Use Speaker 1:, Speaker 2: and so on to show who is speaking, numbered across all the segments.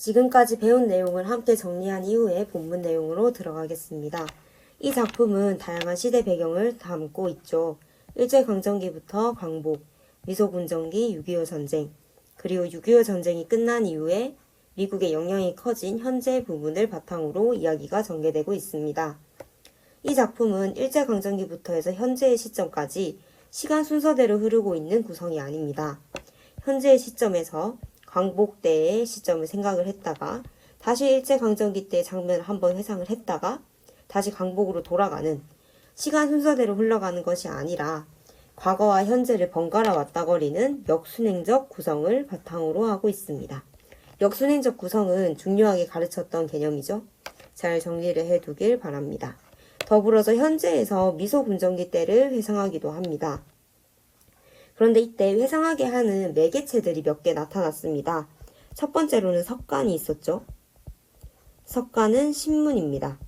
Speaker 1: 지금까지 배운 내용을 함께 정리한 이후에 본문 내용으로 들어가겠습니다. 이 작품은 다양한 시대 배경을 담고 있죠. 일제강점기부터 광복, 미소군정기, 6.25 전쟁, 그리고 6.25 전쟁이 끝난 이후에 미국의 영향이 커진 현재 부분을 바탕으로 이야기가 전개되고 있습니다. 이 작품은 일제강점기부터 해서 현재의 시점까지 시간 순서대로 흐르고 있는 구성이 아닙니다. 현재의 시점에서 광복 때의 시점을 생각을 했다가 다시 일제강점기 때의 장면을 한번 회상을 했다가 다시 광복으로 돌아가는 시간 순서대로 흘러가는 것이 아니라 과거와 현재를 번갈아 왔다거리는 역순행적 구성을 바탕으로 하고 있습니다. 역순행적 구성은 중요하게 가르쳤던 개념이죠. 잘 정리를 해두길 바랍니다. 더불어서 현재에서 미소군정기 때를 회상하기도 합니다. 그런데 이때 회상하게 하는 매개체들이 몇 개 나타났습니다. 첫 번째로는 석간이 있었죠. 석간은 신문입니다.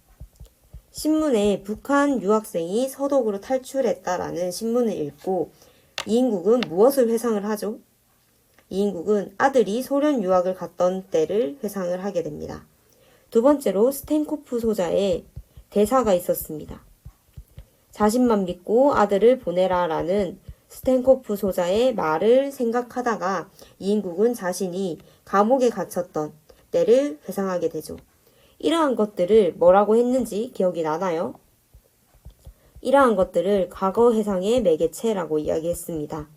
Speaker 1: 신문에 북한 유학생이 서독으로 탈출했다라는 신문을 읽고 이인국은 무엇을 회상을 하죠? 이인국은 아들이 소련 유학을 갔던 때를 회상을 하게 됩니다. 두 번째로 스텐코프 소자의 대사가 있었습니다. 자신만 믿고 아들을 보내라 라는 스텐코프 소자의 말을 생각하다가 이인국은 자신이 감옥에 갇혔던 때를 회상하게 되죠. 이러한 것들을 뭐라고 했는지 기억이 나나요? 이러한 것들을 과거 회상의 매개체라고 이야기했습니다.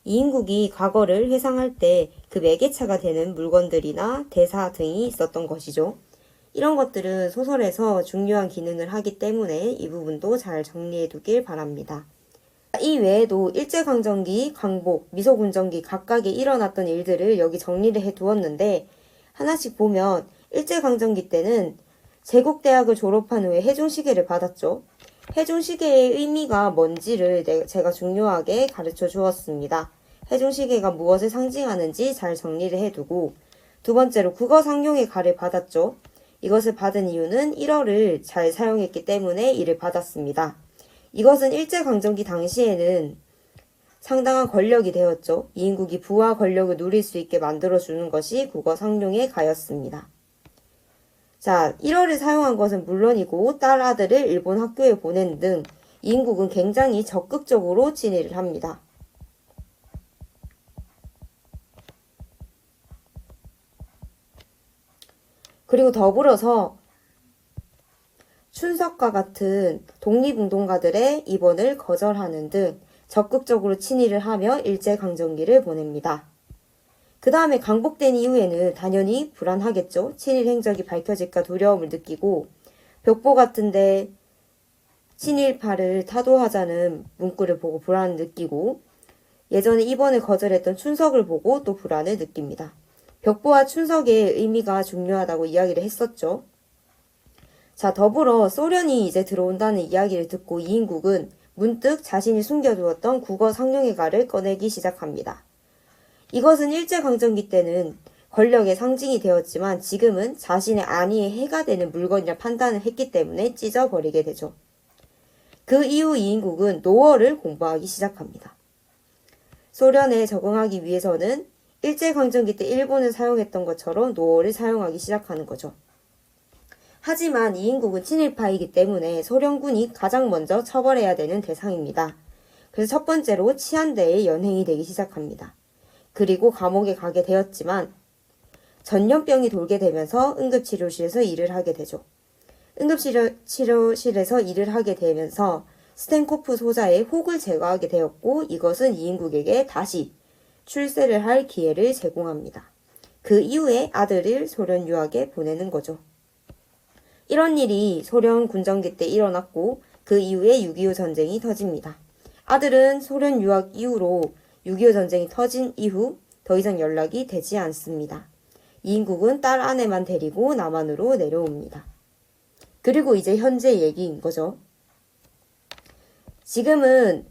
Speaker 1: 이인국이 과거를 회상할 때 그 매개체가 되는 물건들이나 대사 등이 있었던 것이죠. 이런 것들은 소설에서 중요한 기능을 하기 때문에 이 부분도 잘 정리해 두길 바랍니다. 이 외에도 일제강점기, 광복, 미소군정기 각각에 일어났던 일들을 여기 정리를 해 두었는데 하나씩 보면 일제강점기 때는 제국대학을 졸업한 후에 해종시계를 받았죠. 해종시계의 의미가 뭔지를 제가 중요하게 가르쳐 주었습니다. 해종시계가 무엇을 상징하는지 잘 정리를 해두고 두 번째로 국어상용의 가를 받았죠. 이것을 받은 이유는 1어를 잘 사용했기 때문에 이를 받았습니다. 이것은 일제강점기 당시에는 상당한 권력이 되었죠. 이인국이 부와 권력을 누릴 수 있게 만들어주는 것이 국어상용의 가였습니다. 자, 1어를 사용한 것은 물론이고 딸 아들을 일본 학교에 보낸 등 이인국은 굉장히 적극적으로 진일을 합니다. 그리고 더불어서 춘석과 같은 독립운동가들의 입원을 거절하는 등 적극적으로 친일을 하며 일제강점기를 보냅니다. 그 다음에 광복된 이후에는 당연히 불안하겠죠. 친일 행적이 밝혀질까 두려움을 느끼고 벽보 같은데 친일파를 타도하자는 문구를 보고 불안을 느끼고 예전에 입원을 거절했던 춘석을 보고 또 불안을 느낍니다. 벽보와 춘석의 의미가 중요하다고 이야기를 했었죠. 자, 더불어 소련이 이제 들어온다는 이야기를 듣고 이인국은 문득 자신이 숨겨두었던 국어 상용의 가를 꺼내기 시작합니다. 이것은 일제강점기 때는 권력의 상징이 되었지만 지금은 자신의 안위에 해가 되는 물건이라 판단을 했기 때문에 찢어버리게 되죠. 그 이후 이인국은 노어를 공부하기 시작합니다. 소련에 적응하기 위해서는 일제강점기 때 일본을 사용했던 것처럼 노어를 사용하기 시작하는 거죠. 하지만 이인국은 친일파이기 때문에 소련군이 가장 먼저 처벌해야 되는 대상입니다. 그래서 첫 번째로 치안대에 연행이 되기 시작합니다. 그리고 감옥에 가게 되었지만 전염병이 돌게 되면서 응급치료실에서 일을 하게 되죠. 응급치료실에서 일을 하게 되면서 스텐코프 소자의 혹을 제거하게 되었고 이것은 이인국에게 다시 출세를 할 기회를 제공합니다. 그 이후에 아들을 소련 유학에 보내는 거죠. 이런 일이 소련 군정기 때 일어났고 그 이후에 6.25 전쟁이 터집니다. 아들은 소련 유학 이후로 6.25 전쟁이 터진 이후 더 이상 연락이 되지 않습니다. 이인국은 딸 아내만 데리고 남한으로 내려옵니다. 그리고 이제 현재 얘기인 거죠. 지금은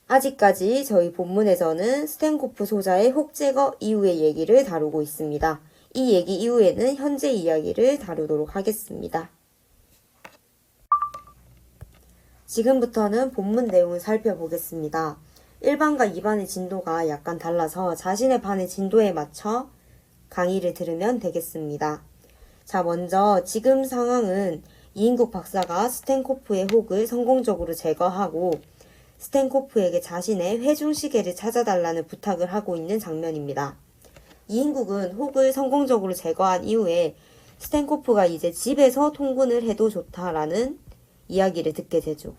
Speaker 1: 아직까지 저희 본문에서는 스텐코프 소자의 혹 제거 이후의 얘기를 다루고 있습니다. 이 얘기 이후에는 현재 이야기를 다루도록 하겠습니다. 지금부터는 본문 내용을 살펴보겠습니다. 1반과 2반의 진도가 약간 달라서 자신의 반의 진도에 맞춰 강의를 들으면 되겠습니다. 자, 먼저 지금 상황은 이인국 박사가 스탠코프의 혹을 성공적으로 제거하고 스탠코프에게 자신의 회중시계를 찾아달라는 부탁을 하고 있는 장면입니다. 이인국은 혹을 성공적으로 제거한 이후에 스탠코프가 이제 집에서 통근을 해도 좋다라는 이야기를 듣게 되죠.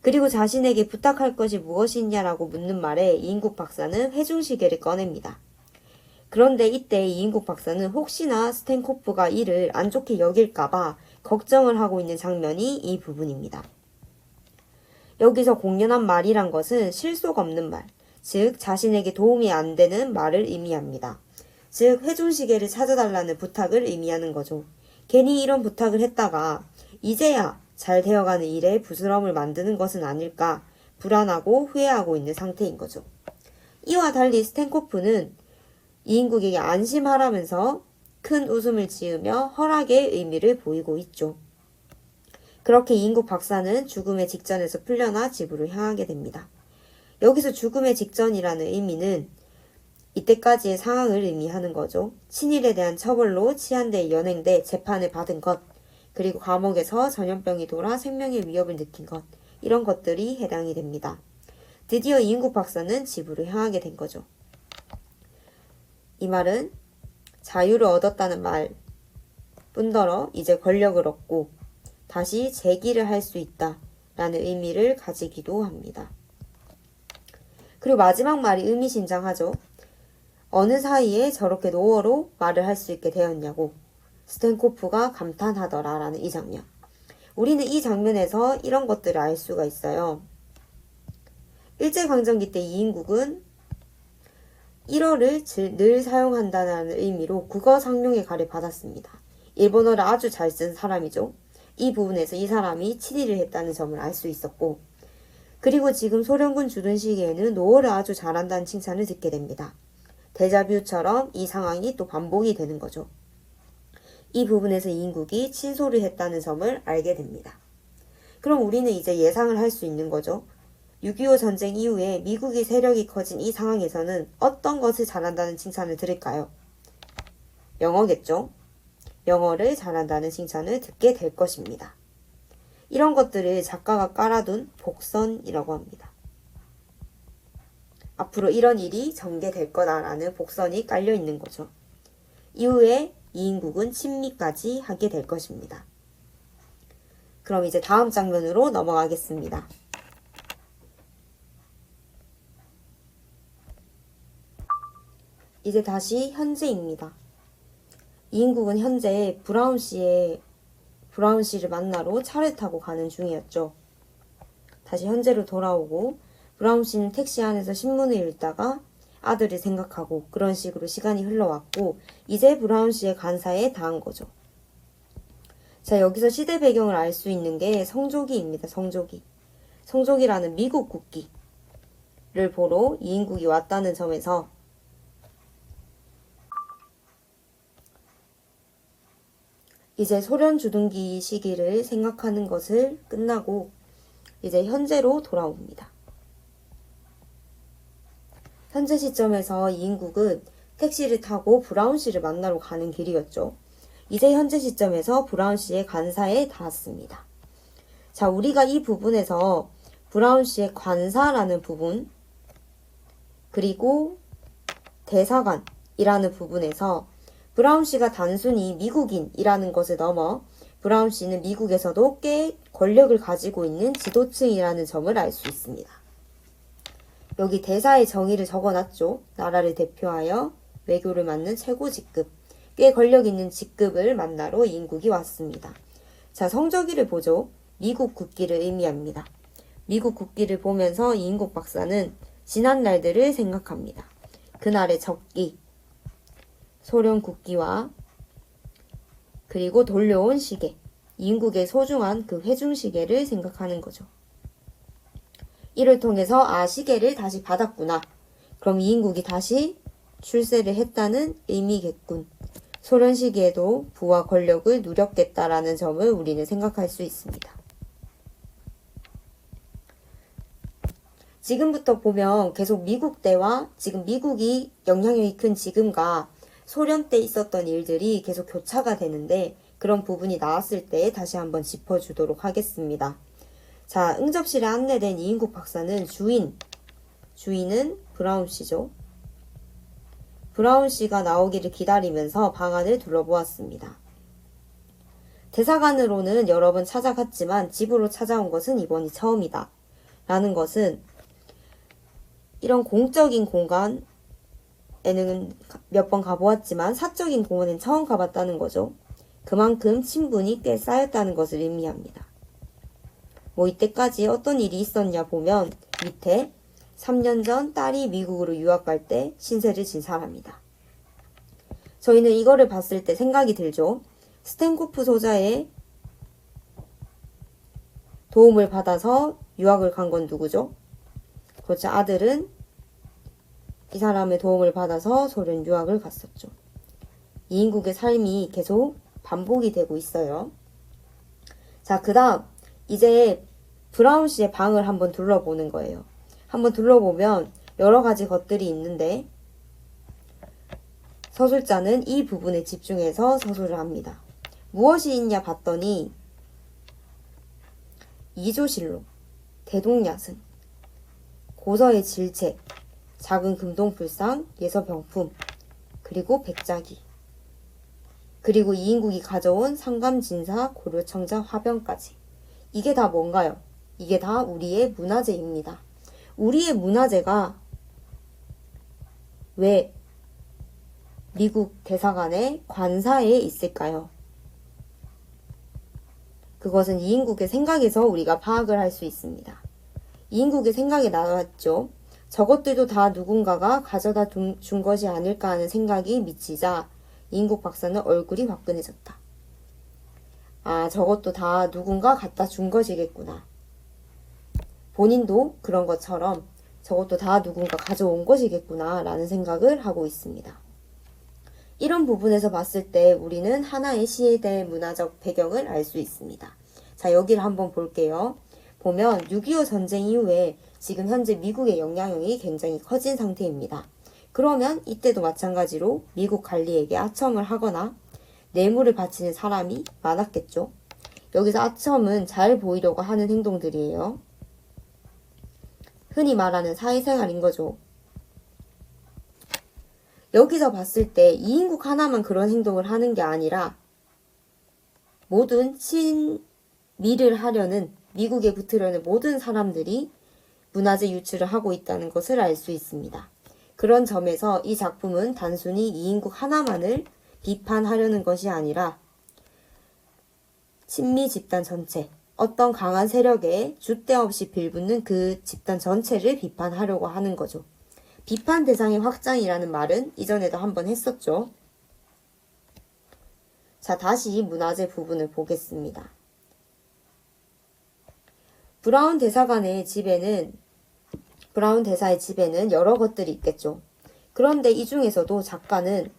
Speaker 1: 그리고 자신에게 부탁할 것이 무엇이냐라고 묻는 말에 이인국 박사는 회중시계를 꺼냅니다. 그런데 이때 이인국 박사는 혹시나 스탠코프가 이를 안 좋게 여길까봐 걱정을 하고 있는 장면이 이 부분입니다. 여기서 공연한 말이란 것은 실속 없는 말, 즉 자신에게 도움이 안 되는 말을 의미합니다. 즉 회중시계를 찾아달라는 부탁을 의미하는 거죠. 괜히 이런 부탁을 했다가 이제야 잘 되어가는 일에 부스럼을 만드는 것은 아닐까 불안하고 후회하고 있는 상태인 거죠. 이와 달리 스탠코프는 이인국에게 안심하라면서 큰 웃음을 지으며 허락의 의미를 보이고 있죠. 그렇게 이인국 박사는 죽음의 직전에서 풀려나 집으로 향하게 됩니다. 여기서 죽음의 직전이라는 의미는 이때까지의 상황을 의미하는 거죠. 친일에 대한 처벌로 치안대에 연행돼 재판을 받은 것, 그리고 감옥에서 전염병이 돌아 생명의 위협을 느낀 것, 이런 것들이 해당이 됩니다. 드디어 이인국 박사는 집으로 향하게 된 거죠. 이 말은 자유를 얻었다는 말 뿐더러 이제 권력을 얻고 다시 재기를 할 수 있다 라는 의미를 가지기도 합니다. 그리고 마지막 말이 의미심장하죠. 어느 사이에 저렇게 노어로 말을 할 수 있게 되었냐고 스탠코프가 감탄하더라 라는 이 장면. 우리는 이 장면에서 이런 것들을 알 수가 있어요. 일제강점기 때 이인국은 1어를 늘 사용한다는 의미로 국어 상용의 가를 받았습니다. 일본어를 아주 잘 쓴 사람이죠. 이 부분에서 이 사람이 친일을 했다는 점을 알 수 있었고, 그리고 지금 소련군 주둔 시기에는 노어를 아주 잘한다는 칭찬을 듣게 됩니다. 데자뷰처럼 이 상황이 또 반복이 되는 거죠. 이 부분에서 이인국이 친소를 했다는 점을 알게 됩니다. 그럼 우리는 이제 예상을 할 수 있는 거죠. 6.25 전쟁 이후에 미국의 세력이 커진 이 상황에서는 어떤 것을 잘한다는 칭찬을 들을까요? 영어겠죠? 영어를 잘한다는 칭찬을 듣게 될 것입니다. 이런 것들을 작가가 깔아둔 복선이라고 합니다. 앞으로 이런 일이 전개될 거다라는 복선이 깔려 있는 거죠. 이후에 이인국은 친미까지 하게 될 것입니다. 그럼 이제 다음 장면으로 넘어가겠습니다. 이제 다시 현재입니다. 이인국은 현재 브라운 씨를 만나러 차를 타고 가는 중이었죠. 다시 현재로 돌아오고 브라운 씨는 택시 안에서 신문을 읽다가 아들을 생각하고 그런 식으로 시간이 흘러왔고 이제 브라운 씨의 관사에 닿은 거죠. 자, 여기서 시대 배경을 알 수 있는 게 성조기입니다. 성조기. 성조기라는 미국 국기를 보러 이인국이 왔다는 점에서 이제 소련 주둔기 시기를 생각하는 것을 끝나고 이제 현재로 돌아옵니다. 현재 시점에서 이인국은 택시를 타고 브라운 씨를 만나러 가는 길이었죠. 이제 현재 시점에서 브라운 씨의 관사에 닿았습니다. 자, 우리가 이 부분에서 브라운 씨의 관사라는 부분, 그리고 대사관이라는 부분에서 브라운 씨가 단순히 미국인이라는 것을 넘어 브라운 씨는 미국에서도 꽤 권력을 가지고 있는 지도층이라는 점을 알 수 있습니다. 여기 대사의 정의를 적어놨죠. 나라를 대표하여 외교를 맡는 최고 직급, 꽤 권력 있는 직급을 만나러 이인국이 왔습니다. 자, 성조기를 보죠. 미국 국기를 의미합니다. 미국 국기를 보면서 이인국 박사는 지난 날들을 생각합니다. 그날의 적기, 소련 국기와 그리고 돌려온 시계, 이인국의 소중한 그 회중시계를 생각하는 거죠. 이를 통해서 시계를 다시 받았구나. 그럼 이인국이 다시 출세를 했다는 의미겠군. 소련 시기에도 부와 권력을 누렸겠다라는 점을 우리는 생각할 수 있습니다. 지금부터 보면 계속 미국 때와 지금 미국이 영향력이 큰 지금과 소련 때 있었던 일들이 계속 교차가 되는데 그런 부분이 나왔을 때 다시 한번 짚어주도록 하겠습니다. 자, 응접실에 안내된 이인국 박사는 주인은 브라운 씨죠. 브라운 씨가 나오기를 기다리면서 방안을 둘러보았습니다. 대사관으로는 여러 번 찾아갔지만 집으로 찾아온 것은 이번이 처음이다. 라는 것은 이런 공적인 공간에는 몇 번 가보았지만 사적인 공간엔 처음 가봤다는 거죠. 그만큼 친분이 꽤 쌓였다는 것을 의미합니다. 이때까지 어떤 일이 있었냐 보면 밑에 3년 전 딸이 미국으로 유학 갈 때 신세를 진 사람이다. 저희는 이거를 봤을 때 생각이 들죠. 스탠코프 소자의 도움을 받아서 유학을 간 건 누구죠? 그렇죠. 아들은 이 사람의 도움을 받아서 소련 유학을 갔었죠. 이인국의 삶이 계속 반복이 되고 있어요. 자, 그 다음 이제 브라운 씨의 방을 한번 둘러보는 거예요. 한번 둘러보면 여러 가지 것들이 있는데 서술자는 이 부분에 집중해서 서술을 합니다. 무엇이 있냐 봤더니 이조실록, 대동야승, 고서의 질책, 작은 금동불상, 예서병품, 그리고 백자기, 그리고 이인국이 가져온 상감진사, 고려청자, 화병까지. 이게 다 뭔가요? 이게 다 우리의 문화재입니다. 우리의 문화재가 왜 미국 대사관의 관사에 있을까요? 그것은 이인국의 생각에서 우리가 파악을 할 수 있습니다. 이인국의 생각에 나왔죠. 저것들도 다 누군가가 가져다 준 것이 아닐까 하는 생각이 미치자 이인국 박사는 얼굴이 화끈해졌다. 아, 저것도 다 누군가 갖다 준 것이겠구나. 본인도 그런 것처럼 저것도 다 누군가 가져온 것이겠구나 라는 생각을 하고 있습니다. 이런 부분에서 봤을 때 우리는 하나의 시에 대해 문화적 배경을 알 수 있습니다. 자, 여기를 한번 볼게요. 보면 6.25 전쟁 이후에 지금 현재 미국의 영향력이 굉장히 커진 상태입니다. 그러면 이때도 마찬가지로 미국 관리에게 아첨을 하거나 뇌물을 바치는 사람이 많았겠죠. 여기서 아첨은 잘 보이려고 하는 행동들이에요. 흔히 말하는 사회생활인 거죠. 여기서 봤을 때 이인국 하나만 그런 행동을 하는 게 아니라 모든 친미를 하려는 미국에 붙으려는 모든 사람들이 문화재 유출을 하고 있다는 것을 알 수 있습니다. 그런 점에서 이 작품은 단순히 이인국 하나만을 비판하려는 것이 아니라 친미 집단 전체, 어떤 강한 세력에 줏대 없이 빌붙는 그 집단 전체를 비판하려고 하는 거죠. 비판 대상의 확장이라는 말은 이전에도 한번 했었죠. 자, 다시 문화재 부분을 보겠습니다. 브라운 대사의 집에는 여러 것들이 있겠죠. 그런데 이 중에서도 작가는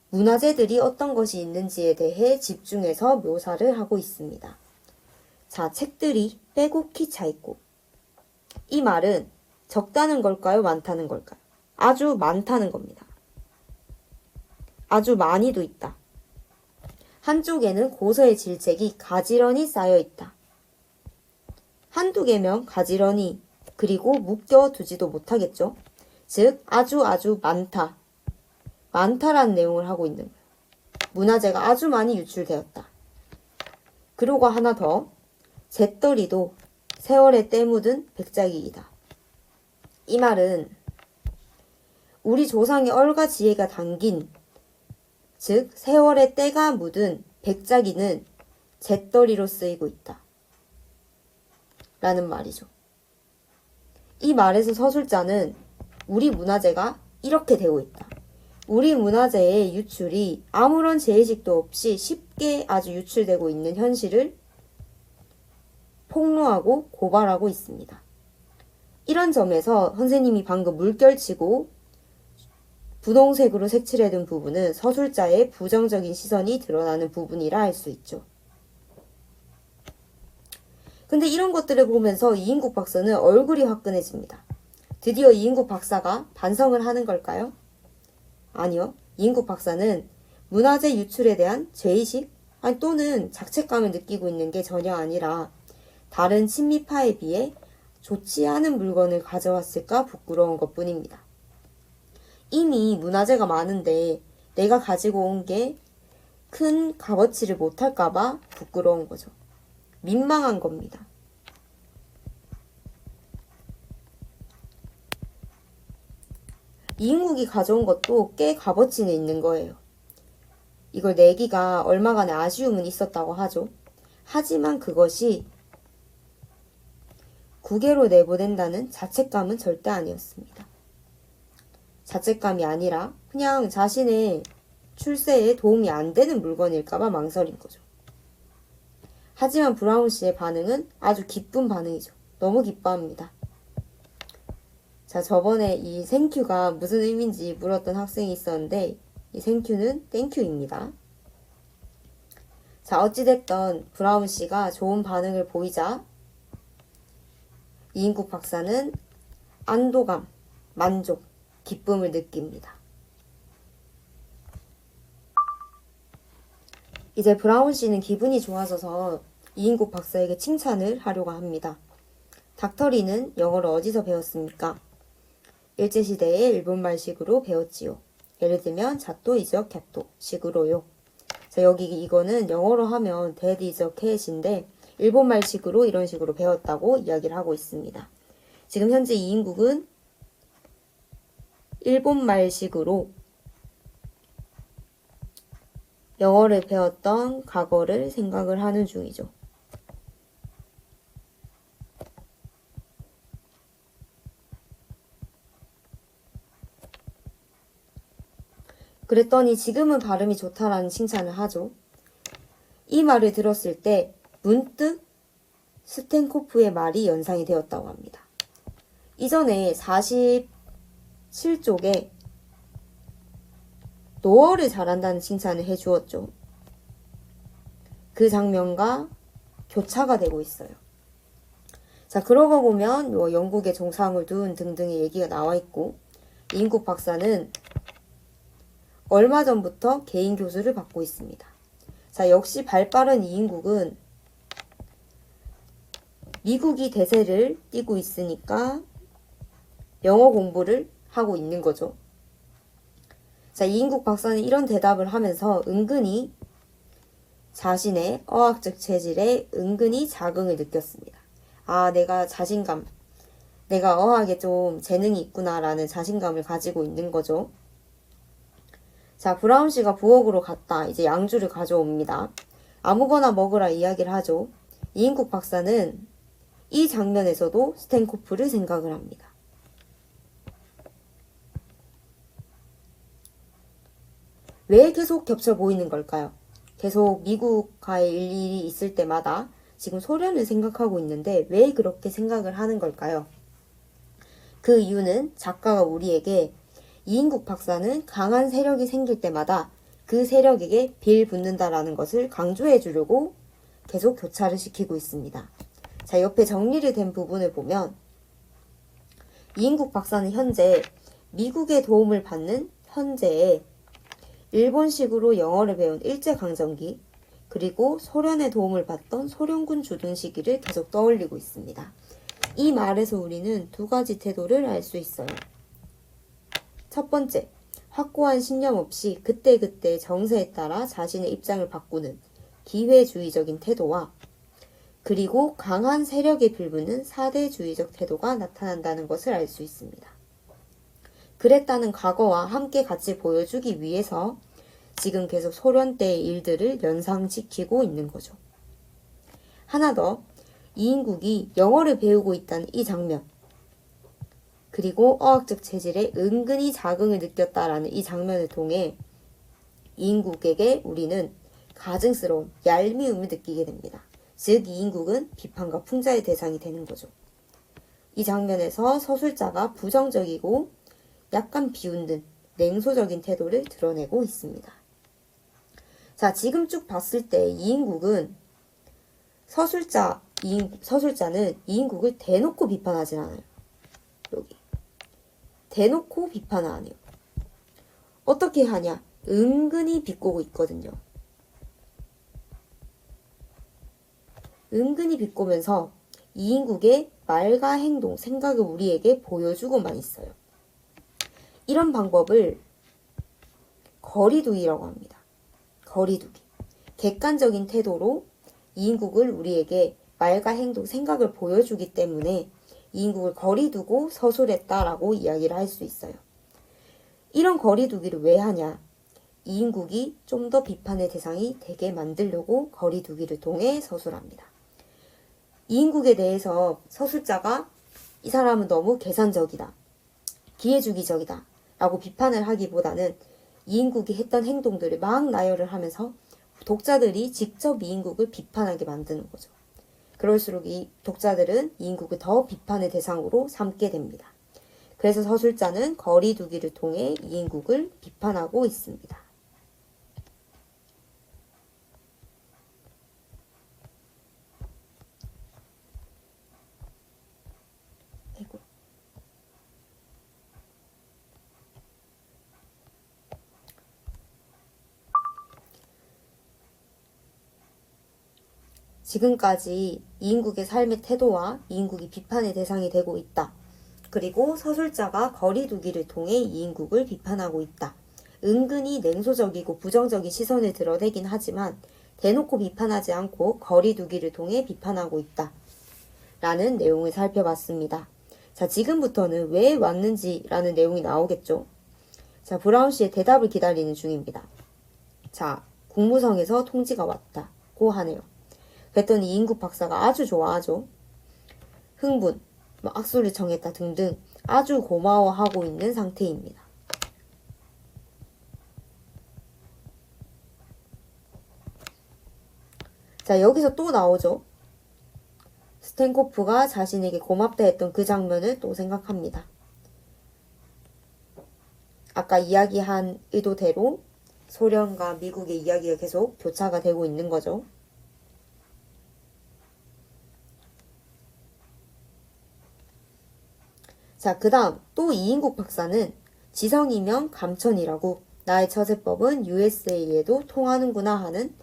Speaker 1: 문화재들이 어떤 것이 있는지에 대해 집중해서 묘사를 하고 있습니다. 자, 책들이 빼곡히 차 있고, 이 말은 적다는 걸까요? 많다는 걸까요? 아주 많다는 겁니다. 아주 많이도 있다. 한쪽에는 고서의 질책이 가지런히 쌓여 있다. 한두 개면 가지런히 그리고 묶여두지도 못하겠죠. 즉 아주 많다. 많다라는 내용을 하고 있는 거예요. 문화재가 아주 많이 유출되었다. 그리고 하나 더, 잿더리도 세월에 때 묻은 백작이이다. 이 말은 우리 조상의 얼과 지혜가 담긴, 즉 세월의 때가 묻은 백작이는 잿더리로 쓰이고 있다. 라는 말이죠. 이 말에서 서술자는 우리 문화재가 이렇게 되고 있다. 우리 문화재의 유출이 아무런 죄의식도 없이 쉽게 아주 유출되고 있는 현실을 폭로하고 고발하고 있습니다. 이런 점에서 선생님이 방금 물결치고 분홍색으로 색칠해둔 부분은 서술자의 부정적인 시선이 드러나는 부분이라 할 수 있죠. 근데 이런 것들을 보면서 이인국 박사는 얼굴이 화끈해집니다. 드디어 이인국 박사가 반성을 하는 걸까요? 아니요. 이인국 박사는 문화재 유출에 대한 죄의식 또는 자책감을 느끼고 있는 게 전혀 아니라 다른 친미파에 비해 좋지 않은 물건을 가져왔을까 부끄러운 것뿐입니다. 이미 문화재가 많은데 내가 가지고 온 게 큰 값어치를 못할까봐 부끄러운 거죠. 민망한 겁니다. 이인국이 가져온 것도 꽤 값어치는 있는 거예요. 이걸 내기가 얼마간의 아쉬움은 있었다고 하죠. 하지만 그것이 국외로 내보낸다는 자책감은 절대 아니었습니다. 자책감이 아니라 그냥 자신의 출세에 도움이 안 되는 물건일까봐 망설인 거죠. 하지만 브라운 씨의 반응은 아주 기쁜 반응이죠. 너무 기뻐합니다. 자, 저번에 이 땡큐가 무슨 의미인지 물었던 학생이 있었는데 이 땡큐는 땡큐입니다. 자, 어찌됐던 브라운 씨가 좋은 반응을 보이자 이인국 박사는 안도감, 만족, 기쁨을 느낍니다. 이제 브라운 씨는 기분이 좋아져서 이인국 박사에게 칭찬을 하려고 합니다. 닥터리는 영어를 어디서 배웠습니까? 일제시대의 일본말식으로 배웠지요. 예를 들면 자또 이적 갸또 식으로요. 자, 여기 이거는 영어로 하면 that is a cat인데 일본말식으로 이런 식으로 배웠다고 이야기를 하고 있습니다. 지금 현재 이인국은 일본말식으로 영어를 배웠던 과거를 생각을 하는 중이죠. 그랬더니 지금은 발음이 좋다라는 칭찬을 하죠. 이 말을 들었을 때 문득 스탠코프의 말이 연상이 되었다고 합니다. 이전에 47쪽에 노어를 잘한다는 칭찬을 해주었죠. 그 장면과 교차가 되고 있어요. 자, 그러고 보면 영국에 정상을 둔 등등의 얘기가 나와 있고 이인국 박사는 얼마 전부터 개인 교수를 받고 있습니다. 자, 역시 발빠른 이인국은 미국이 대세를 띠고 있으니까 영어 공부를 하고 있는 거죠. 자, 이인국 박사는 이런 대답을 하면서 은근히 자신의 어학적 체질에 은근히 자긍을 느꼈습니다. 아, 내가 어학에 좀 재능이 있구나라는 자신감을 가지고 있는 거죠. 자, 브라운 씨가 부엌으로 갔다 이제 양주를 가져옵니다. 아무거나 먹으라 이야기를 하죠. 이인국 박사는 이 장면에서도 스탠코프를 생각을 합니다. 왜 계속 겹쳐 보이는 걸까요? 계속 미국과의 일이 있을 때마다 지금 소련을 생각하고 있는데 왜 그렇게 생각을 하는 걸까요? 그 이유는 작가가 우리에게 이인국 박사는 강한 세력이 생길 때마다 그 세력에게 빌붙는다라는 것을 강조해 주려고 계속 교차를 시키고 있습니다. 자, 옆에 정리를 된 부분을 보면 이인국 박사는 현재 미국의 도움을 받는 현재의 일본식으로 영어를 배운 일제강점기 그리고 소련의 도움을 받던 소련군 주둔 시기를 계속 떠올리고 있습니다. 이 말에서 우리는 두 가지 태도를 알 수 있어요. 첫 번째, 확고한 신념 없이 그때그때 정세에 따라 자신의 입장을 바꾸는 기회주의적인 태도와 그리고 강한 세력에 빌붙는 사대주의적 태도가 나타난다는 것을 알 수 있습니다. 그랬다는 과거와 함께 같이 보여주기 위해서 지금 계속 소련 때의 일들을 연상시키고 있는 거죠. 하나 더, 이인국이 영어를 배우고 있다는 이 장면 그리고 어학적 체질에 은근히 자긍을 느꼈다라는 이 장면을 통해 이인국에게 우리는 가증스러운 얄미움을 느끼게 됩니다. 즉 이인국은 비판과 풍자의 대상이 되는 거죠. 이 장면에서 서술자가 부정적이고 약간 비웃는 냉소적인 태도를 드러내고 있습니다. 자, 지금 쭉 봤을 때 이인국은 서술자는 이인국을 대놓고 비판하진 않아요. 여기 대놓고 비판을 안 해요. 어떻게 하냐? 은근히 비꼬고 있거든요. 은근히 비꼬면서 이인국의 말과 행동, 생각을 우리에게 보여주고만 있어요. 이런 방법을 거리두기라고 합니다. 거리두기. 객관적인 태도로 이인국을 우리에게 말과 행동, 생각을 보여주기 때문에 이인국을 거리두고 서술했다라고 이야기를 할 수 있어요. 이런 거리두기를 왜 하냐? 이인국이 좀 더 비판의 대상이 되게 만들려고 거리두기를 통해 서술합니다. 이인국에 대해서 서술자가 이 사람은 너무 계산적이다, 기회주기적이다 라고 비판을 하기보다는 이인국이 했던 행동들을 막 나열을 하면서 독자들이 직접 이인국을 비판하게 만드는 거죠. 그럴수록 이 독자들은 이인국을 더 비판의 대상으로 삼게 됩니다. 그래서 서술자는 거리두기를 통해 이인국을 비판하고 있습니다. 지금까지 이인국의 삶의 태도와 이인국이 비판의 대상이 되고 있다. 그리고 서술자가 거리두기를 통해 이인국을 비판하고 있다. 은근히 냉소적이고 부정적인 시선을 드러내긴 하지만 대놓고 비판하지 않고 거리두기를 통해 비판하고 있다. 라는 내용을 살펴봤습니다. 자, 지금부터는 왜 왔는지라는 내용이 나오겠죠. 자, 브라운 씨의 대답을 기다리는 중입니다. 자, 국무성에서 통지가 왔다고 하네요. 그랬더니 이인국 박사가 아주 좋아하죠. 흥분, 악수를 청했다 등등 아주 고마워하고 있는 상태입니다. 자, 여기서 또 나오죠. 스탠코프가 자신에게 고맙다 했던 그 장면을 또 생각합니다. 아까 이야기한 의도대로 소련과 미국의 이야기가 계속 교차가 되고 있는 거죠. 자, 그 다음 또 이인국 박사는 지성이면 감천이라고 나의 처세법은 USA에도 통하는구나 하는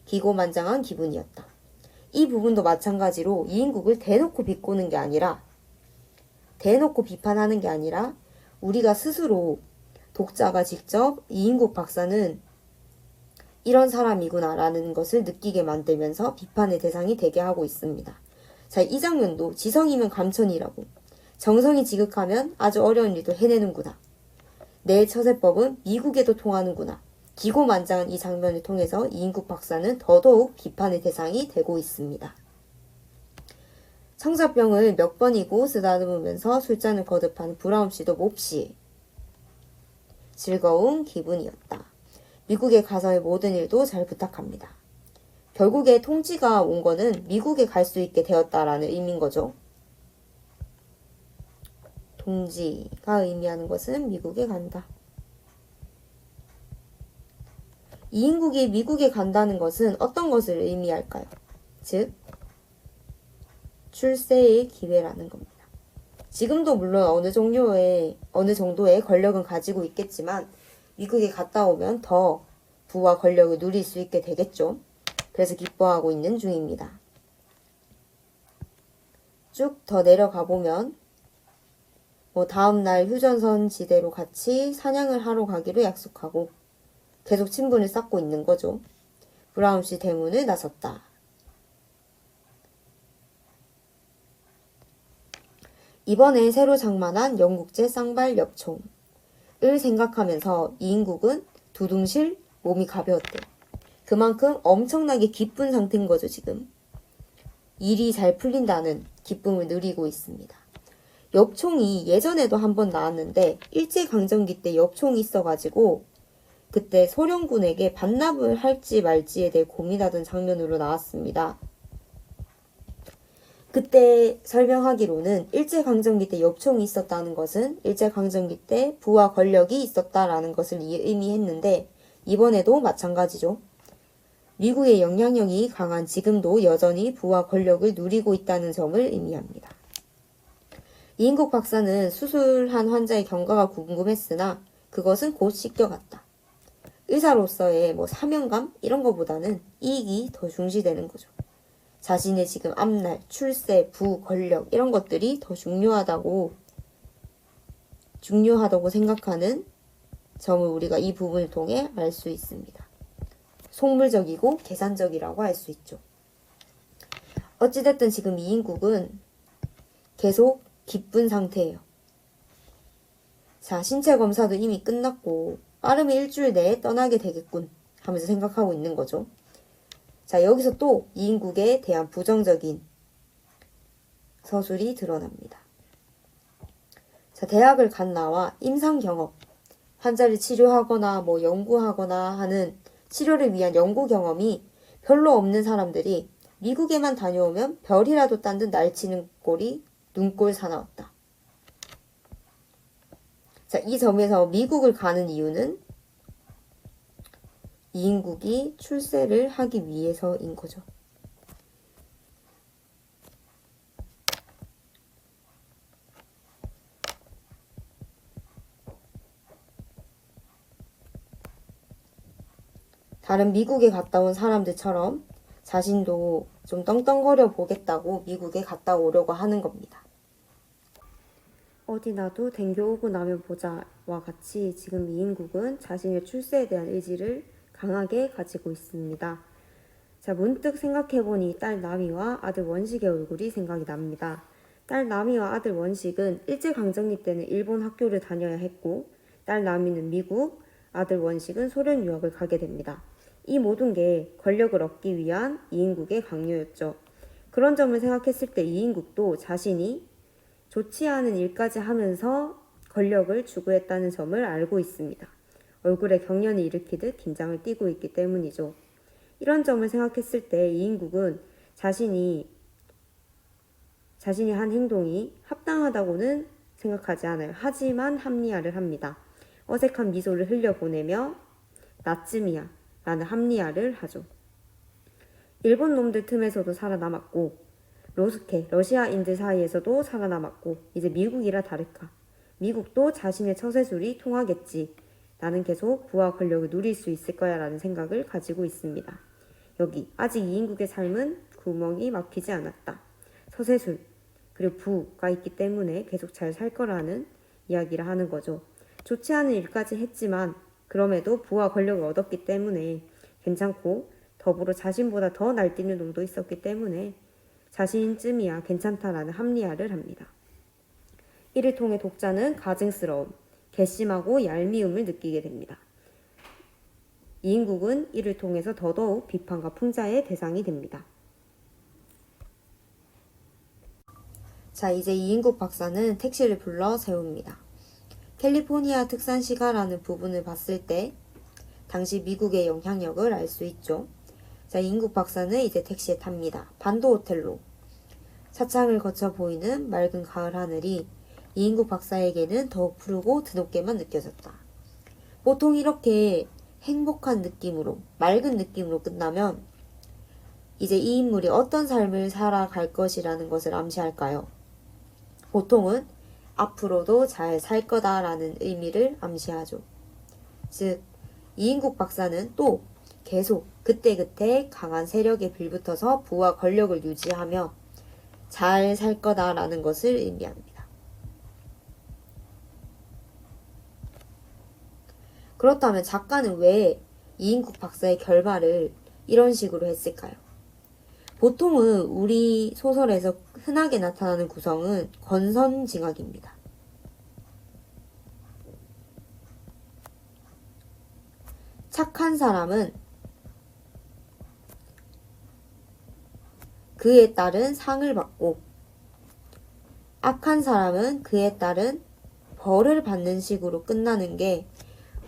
Speaker 1: 기고만장한 기분이었다. 이 부분도 마찬가지로 이인국을 대놓고 비꼬는 게 아니라 대놓고 비판하는 게 아니라 우리가 스스로 독자가 직접 이인국 박사는 이런 사람이구나 라는 것을 느끼게 만들면서 비판의 대상이 되게 하고 있습니다. 자, 이 장면도 지성이면 감천이라고 정성이 지극하면 아주 어려운 일도 해내는구나. 내 처세법은 미국에도 통하는구나. 기고만장한 이 장면을 통해서 이인국 박사는 더더욱 비판의 대상이 되고 있습니다. 청자병을 몇 번이고 쓰다듬으면서 술잔을 거듭한 브라운 씨도 몹시 즐거운 기분이었다. 미국에 가서의 모든 일도 잘 부탁합니다. 결국에 통지가 온 거는 미국에 갈 수 있게 되었다라는 의미인 거죠. 통지가 의미하는 것은 미국에 간다. 이인국이 미국에 간다는 것은 어떤 것을 의미할까요? 즉, 출세의 기회라는 겁니다. 지금도 물론 어느 정도의 권력은 가지고 있겠지만 미국에 갔다 오면 더 부와 권력을 누릴 수 있게 되겠죠. 그래서 기뻐하고 있는 중입니다. 쭉 더 내려가 보면 다음날 휴전선 지대로 같이 사냥을 하러 가기로 약속하고 계속 친분을 쌓고 있는 거죠. 브라운 씨 대문을 나섰다. 이번에 새로 장만한 영국제 쌍발 엽총을 생각하면서 이인국은 두둥실 몸이 가벼웠대. 그만큼 엄청나게 기쁜 상태인 거죠, 지금. 일이 잘 풀린다는 기쁨을 누리고 있습니다. 엽총이 예전에도 한번 나왔는데 일제강점기 때 엽총이 있어가지고 그때 소련군에게 반납을 할지 말지에 대해 고민하던 장면으로 나왔습니다. 그때 설명하기로는 일제강점기 때 엽총이 있었다는 것은 일제강점기 때 부와 권력이 있었다라는 것을 의미했는데 이번에도 마찬가지죠. 미국의 영향력이 강한 지금도 여전히 부와 권력을 누리고 있다는 점을 의미합니다. 이인국 박사는 수술한 환자의 경과가 궁금했으나 그것은 곧 씻겨갔다. 의사로서의 사명감 이런 거보다는 이익이 더 중시되는 거죠. 자신의 지금 앞날, 출세, 부, 권력 이런 것들이 더 중요하다고 생각하는 점을 우리가 이 부분을 통해 알 수 있습니다. 속물적이고 계산적이라고 할 수 있죠. 어찌됐든 지금 이인국은 계속 기쁜 상태예요. 자, 신체 검사도 이미 끝났고 빠르면 일주일 내에 떠나게 되겠군 하면서 생각하고 있는 거죠. 자, 여기서 또 이인국에 대한 부정적인 서술이 드러납니다. 자, 대학을 간 나와 임상 경험, 환자를 치료하거나 연구하거나 하는 치료를 위한 연구 경험이 별로 없는 사람들이 미국에만 다녀오면 별이라도 딴 듯 날치는 꼴이 눈꼴 사나웠다. 자, 이 점에서 미국을 가는 이유는 이인국이 출세를 하기 위해서인 거죠. 다른 미국에 갔다 온 사람들처럼 자신도 좀 떵떵거려 보겠다고 미국에 갔다 오려고 하는 겁니다. 어디 나도 댕겨오고 나면 보자와 같이 지금 이인국은 자신의 출세에 대한 의지를 강하게 가지고 있습니다. 자, 문득 생각해보니 딸 나미와 아들 원식의 얼굴이 생각이 납니다. 딸 나미와 아들 원식은 일제강점기 때는 일본 학교를 다녀야 했고 딸 나미는 미국, 아들 원식은 소련 유학을 가게 됩니다. 이 모든 게 권력을 얻기 위한 이인국의 강요였죠. 그런 점을 생각했을 때 이인국도 자신이 좋지 않은 일까지 하면서 권력을 추구했다는 점을 알고 있습니다. 얼굴에 경련을 일으키듯 긴장을 띠고 있기 때문이죠. 이런 점을 생각했을 때 이인국은 자신이 한 행동이 합당하다고는 생각하지 않아요. 하지만 합리화를 합니다. 어색한 미소를 흘려보내며 나쯤이야 라는 합리화를 하죠. 일본 놈들 틈에서도 살아남았고 로스케, 러시아인들 사이에서도 살아남았고 이제 미국이라 다를까. 미국도 자신의 처세술이 통하겠지. 나는 계속 부와 권력을 누릴 수 있을 거야 라는 생각을 가지고 있습니다. 여기 아직 이인국의 삶은 구멍이 막히지 않았다. 처세술 그리고 부가 있기 때문에 계속 잘 살 거라는 이야기를 하는 거죠. 좋지 않은 일까지 했지만 그럼에도 부와 권력을 얻었기 때문에 괜찮고 더불어 자신보다 더 날뛰는 놈도 있었기 때문에 자신쯤이야 괜찮다라는 합리화를 합니다. 이를 통해 독자는 가증스러움, 괘씸하고 얄미움을 느끼게 됩니다. 이인국은 이를 통해서 더더욱 비판과 풍자의 대상이 됩니다. 자, 이제 이인국 박사는 택시를 불러 세웁니다. 캘리포니아 특산시가라는 부분을 봤을 때 당시 미국의 영향력을 알 수 있죠. 자, 이인국 박사는 이제 택시에 탑니다. 반도 호텔로. 차창을 거쳐 보이는 맑은 가을 하늘이 이인국 박사에게는 더욱 푸르고 드높게만 느껴졌다. 보통 이렇게 행복한 느낌으로, 맑은 느낌으로 끝나면 이제 이 인물이 어떤 삶을 살아갈 것이라는 것을 암시할까요? 보통은 앞으로도 잘 살 거다라는 의미를 암시하죠. 즉, 이인국 박사는 또 계속 그때그때 강한 세력에 빌붙어서 부와 권력을 유지하며 잘 살 거다라는 것을 의미합니다. 그렇다면 작가는 왜 이인국 박사의 결말을 이런 식으로 했을까요? 보통은 우리 소설에서 흔하게 나타나는 구성은 권선징악입니다. 착한 사람은 그에 따른 상을 받고 악한 사람은 그에 따른 벌을 받는 식으로 끝나는 게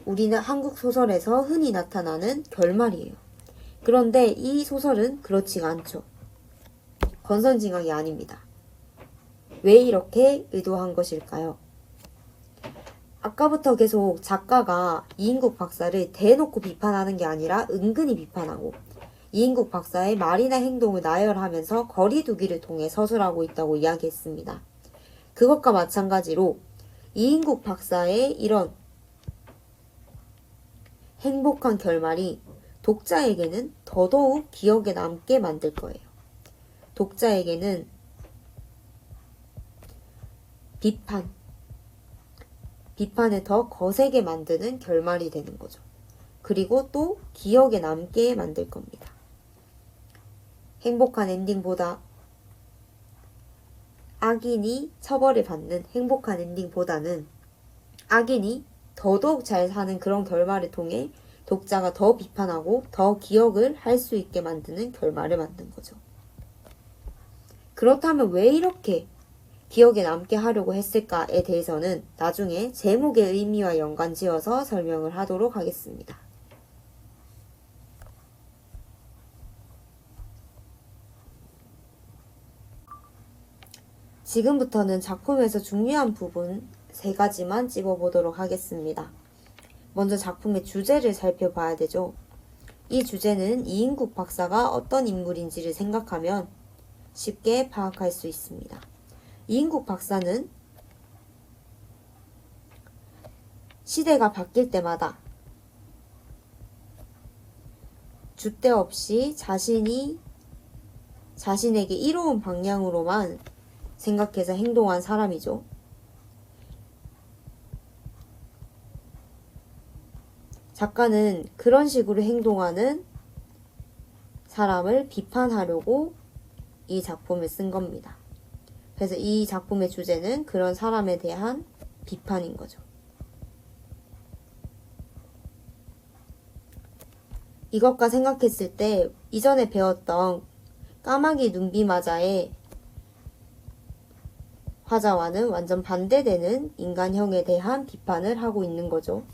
Speaker 1: 우리는 한국 소설에서 흔히 나타나는 결말이에요. 그런데 이 소설은 그렇지가 않죠. 권선징악이 아닙니다. 왜 이렇게 의도한 것일까요? 아까부터 계속 작가가 이인국 박사를 대놓고 비판하는 게 아니라 은근히 비판하고 이인국 박사의 말이나 행동을 나열하면서 거리두기를 통해 서술하고 있다고 이야기했습니다. 그것과 마찬가지로 이인국 박사의 이런 행복한 결말이 독자에게는 더더욱 기억에 남게 만들 거예요. 독자에게는 비판을 더 거세게 만드는 결말이 되는 거죠. 그리고 또 기억에 남게 만들 겁니다. 행복한 엔딩보다 악인이 처벌을 받는 행복한 엔딩보다는 악인이 더더욱 잘 사는 그런 결말을 통해 독자가 더 비판하고 더 기억을 할 수 있게 만드는 결말을 만든 거죠. 그렇다면 왜 이렇게 기억에 남게 하려고 했을까에 대해서는 나중에 제목의 의미와 연관지어서 설명을 하도록 하겠습니다. 지금부터는 작품에서 중요한 부분 3가지만 찝어보도록 하겠습니다. 먼저 작품의 주제를 살펴봐야 되죠. 이 주제는 이인국 박사가 어떤 인물인지를 생각하면 쉽게 파악할 수 있습니다. 이인국 박사는 시대가 바뀔 때마다 줏대 없이 자신에게 이로운 방향으로만 생각해서 행동한 사람이죠. 작가는 그런 식으로 행동하는 사람을 비판하려고 이 작품을 쓴 겁니다. 그래서 이 작품의 주제는 그런 사람에 대한 비판인 거죠. 이것과 생각했을 때 이전에 배웠던 까마귀 눈비마자의 화자와는 완전 반대되는 인간형에 대한 비판을 하고 있는 거죠.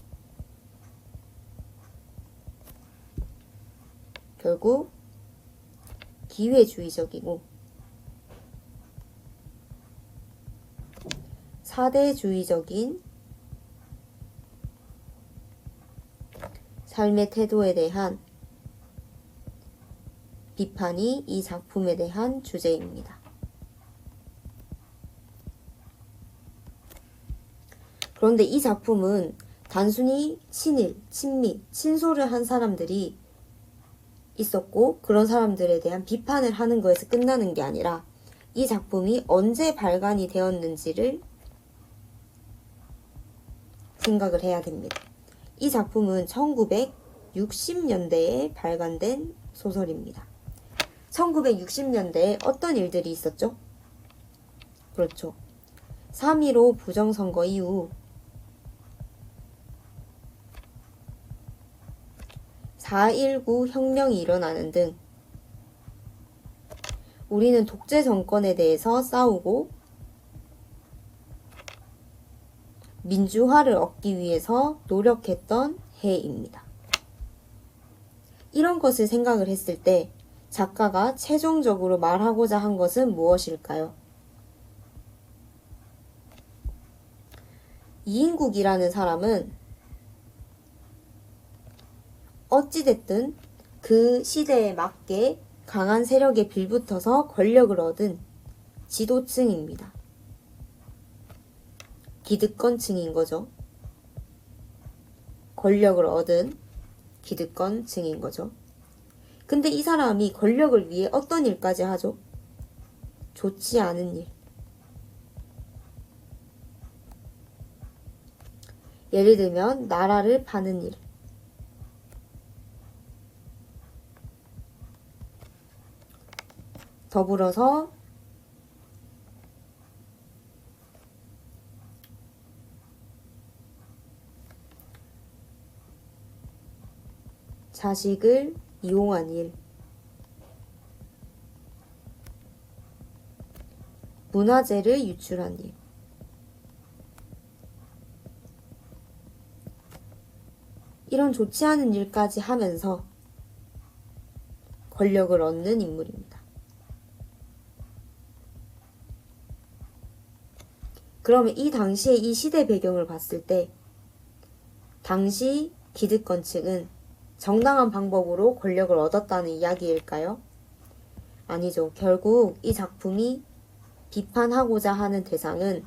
Speaker 1: 결국 기회주의적이고 사대주의적인 삶의 태도에 대한 비판이 이 작품에 대한 주제입니다. 그런데 이 작품은 단순히 친일, 친미, 친소를 한 사람들이 있었고 그런 사람들에 대한 비판을 하는 거에서 끝나는 게 아니라 이 작품이 언제 발간이 되었는지를 생각을 해야 됩니다. 이 작품은 1960년대에 발간된 소설입니다. 1960년대에 어떤 일들이 있었죠? 그렇죠. 3.15 부정선거 이후 4.19 혁명이 일어나는 등 우리는 독재 정권에 대해서 싸우고 민주화를 얻기 위해서 노력했던 해입니다. 이런 것을 생각을 했을 때 작가가 최종적으로 말하고자 한 것은 무엇일까요? 이인국이라는 사람은 어찌됐든 그 시대에 맞게 강한 세력에 빌붙어서 권력을 얻은 지도층입니다. 기득권층인 거죠. 권력을 얻은 기득권층인 거죠. 근데 이 사람이 권력을 위해 어떤 일까지 하죠? 좋지 않은 일. 예를 들면 나라를 파는 일. 더불어서 자식을 이용한 일, 문화재를 유출한 일, 이런 좋지 않은 일까지 하면서 권력을 얻는 인물입니다. 그러면 이 당시에 이 시대 배경을 봤을 때 당시 기득권층은 정당한 방법으로 권력을 얻었다는 이야기일까요? 아니죠. 결국 이 작품이 비판하고자 하는 대상은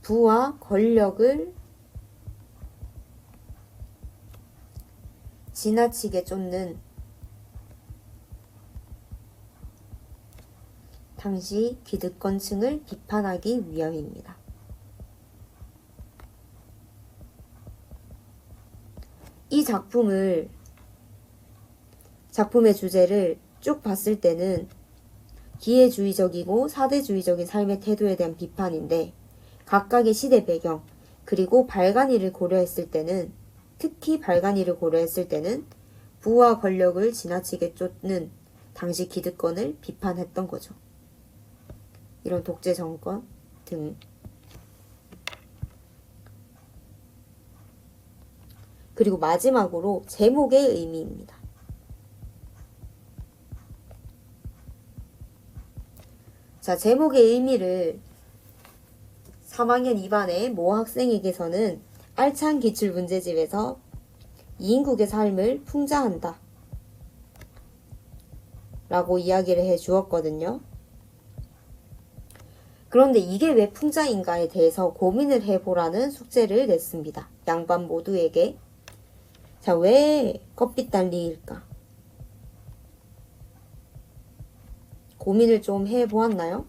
Speaker 1: 부와 권력을 지나치게 쫓는 당시 기득권층을 비판하기 위함입니다. 이 작품의 주제를 쭉 봤을 때는 기회주의적이고 사대주의적인 삶의 태도에 대한 비판인데, 각각의 시대 배경 그리고 발간이를 고려했을 때는, 특히 발간이를 고려했을 때는 부와 권력을 지나치게 쫓는 당시 기득권을 비판했던 거죠. 이런 독재 정권 등. 그리고 마지막으로 제목의 의미입니다. 자, 제목의 의미를 3학년 2반의 모 학생에게서는 알찬 기출 문제집에서 이인국의 삶을 풍자한다 라고 이야기를 해 주었거든요. 그런데 이게 왜 풍자인가에 대해서 고민을 해보라는 숙제를 냈습니다. 양반 모두에게. 자, 왜 껍빛달리일까? 고민을 좀 해보았나요?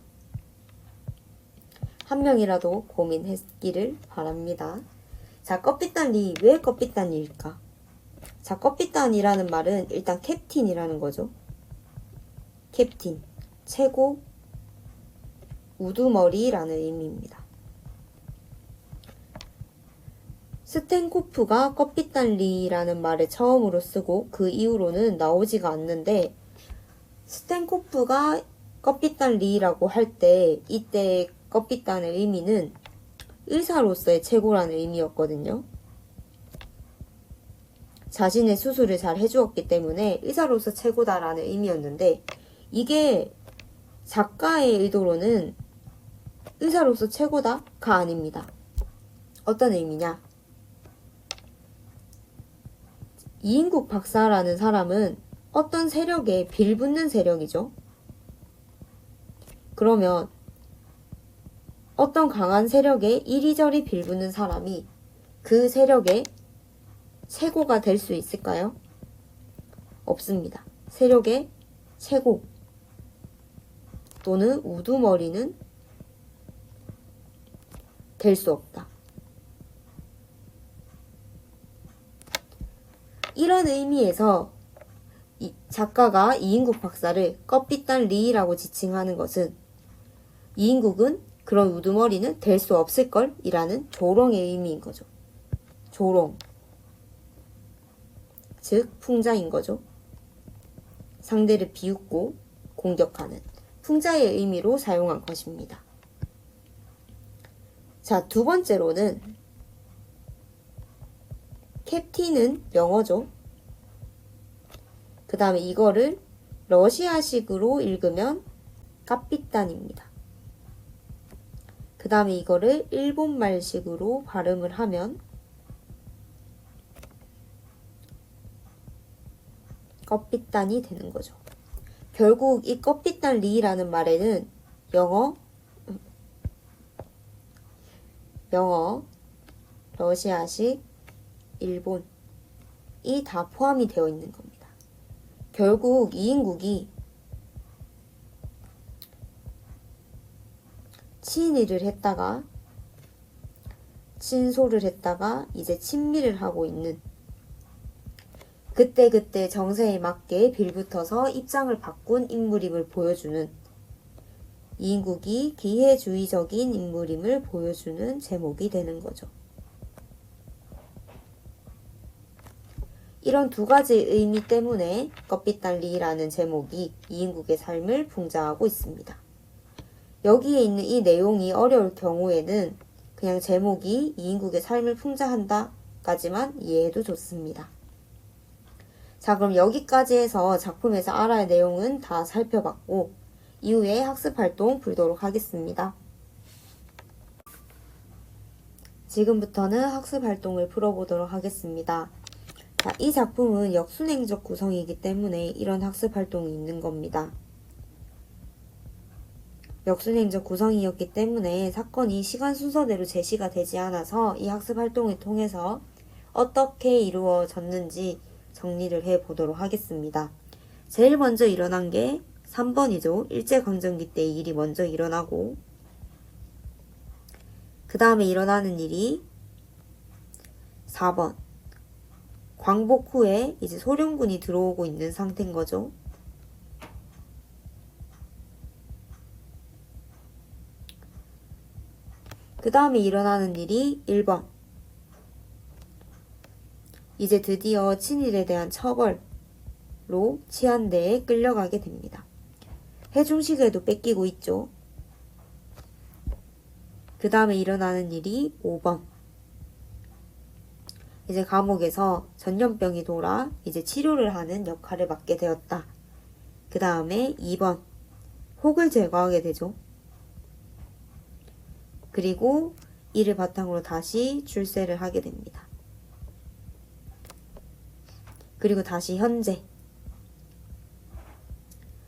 Speaker 1: 한 명이라도 고민했기를 바랍니다. 자, 껍빛단리, 왜 껍빛단리일까? 자, 껍빛단이라는 말은 일단 캡틴이라는 거죠. 캡틴, 최고, 우두머리라는 의미입니다. 스탠코프가 껍빛단리라는 말을 처음으로 쓰고 그 이후로는 나오지가 않는데, 스탠코프가 껍빛단리라고 할 때 이때 껍빛단의 의미는 의사로서의 최고라는 의미였거든요. 자신의 수술을 잘 해주었기 때문에 의사로서 최고다라는 의미였는데, 이게 작가의 의도로는 의사로서 최고다가 아닙니다. 어떤 의미냐? 이인국 박사라는 사람은 어떤 세력에 빌붙는 세력이죠. 그러면 어떤 강한 세력에 이리저리 빌붙는 사람이 그 세력의 최고가 될 수 있을까요? 없습니다. 세력의 최고 또는 우두머리는 될 수 없다. 이런 의미에서 이 작가가 이인국 박사를 껍빛단리라고 지칭하는 것은 이인국은 그런 우두머리는 될 수 없을걸? 이라는 조롱의 의미인 거죠. 조롱. 즉 풍자인 거죠. 상대를 비웃고 공격하는 풍자의 의미로 사용한 것입니다. 자, 두 번째로는 캡틴은 영어죠. 그 다음에 이거를 러시아식으로 읽으면 까삐딴입니다. 그 다음에 이거를 일본말식으로 발음을 하면 껍빛단이 되는 거죠. 결국 이 껍빛단리라는 말에는 영어, 러시아식, 일본이 다 포함이 되어 있는 겁니다. 결국 이인국이 친일을 했다가 친소를 했다가 이제 친미를 하고 있는, 그때그때 정세에 맞게 빌붙어서 입장을 바꾼 인물임을 보여주는, 이인국이 기회주의적인 인물임을 보여주는 제목이 되는 거죠. 이런 두 가지 의미 때문에 껍빛달리라는 제목이 이인국의 삶을 풍자하고 있습니다. 여기에 있는 이 내용이 어려울 경우에는 그냥 제목이 이인국의 삶을 풍자한다 까지만 이해해도 좋습니다. 자, 그럼 여기까지 해서 작품에서 알아야 할 내용은 다 살펴봤고 이후에 학습활동 풀도록 하겠습니다. 지금부터는 학습활동을 풀어보도록 하겠습니다. 자, 이 작품은 역순행적 구성이기 때문에 이런 학습활동이 있는 겁니다. 역순행적 구성이었기 때문에 사건이 시간 순서대로 제시가 되지 않아서 이 학습 활동을 통해서 어떻게 이루어졌는지 정리를 해 보도록 하겠습니다. 제일 먼저 일어난 게 3번이죠. 일제강점기 때 이 일이 먼저 일어나고, 그 다음에 일어나는 일이 4번. 광복 후에 이제 소련군이 들어오고 있는 상태인 거죠. 그 다음에 일어나는 일이 1번. 이제 드디어 친일에 대한 처벌로 치안대에 끌려가게 됩니다. 해중시계도 뺏기고 있죠. 그 다음에 일어나는 일이 5번. 이제 감옥에서 전염병이 돌아 이제 치료를 하는 역할을 맡게 되었다. 그 다음에 2번. 혹을 제거하게 되죠. 그리고 이를 바탕으로 다시 출세를 하게 됩니다. 그리고 다시 현재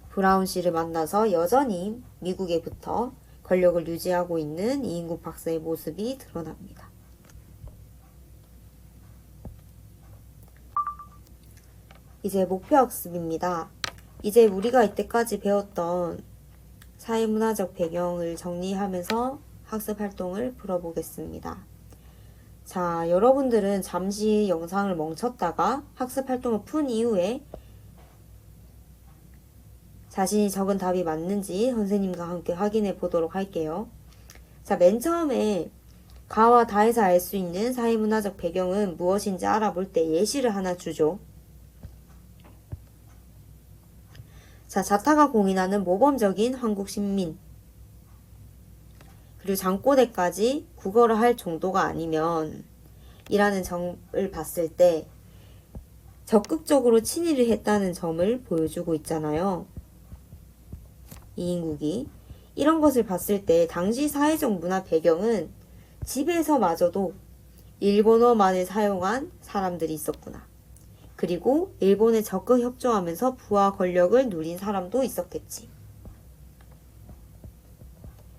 Speaker 1: 브라운 씨를 만나서 여전히 미국에부터 권력을 유지하고 있는 이인국 박사의 모습이 드러납니다. 이제 목표학습입니다. 이제 우리가 이때까지 배웠던 사회문화적 배경을 정리하면서 학습 활동을 풀어보겠습니다. 자, 여러분들은 잠시 영상을 멈췄다가 학습 활동을 푼 이후에 자신이 적은 답이 맞는지 선생님과 함께 확인해 보도록 할게요. 자, 맨 처음에 가와 다에서 알 수 있는 사회문화적 배경은 무엇인지 알아볼 때 예시를 하나 주죠. 자, 자타가 공인하는 모범적인 한국 신민, 그리고 장꼬대까지 국어를 할 정도가 아니면 이라는 점을 봤을 때 적극적으로 친일을 했다는 점을 보여주고 있잖아요. 이인국이. 이런 것을 봤을 때 당시 사회적 문화 배경은 집에서마저도 일본어만을 사용한 사람들이 있었구나. 그리고 일본에 적극 협조하면서 부와 권력을 누린 사람도 있었겠지.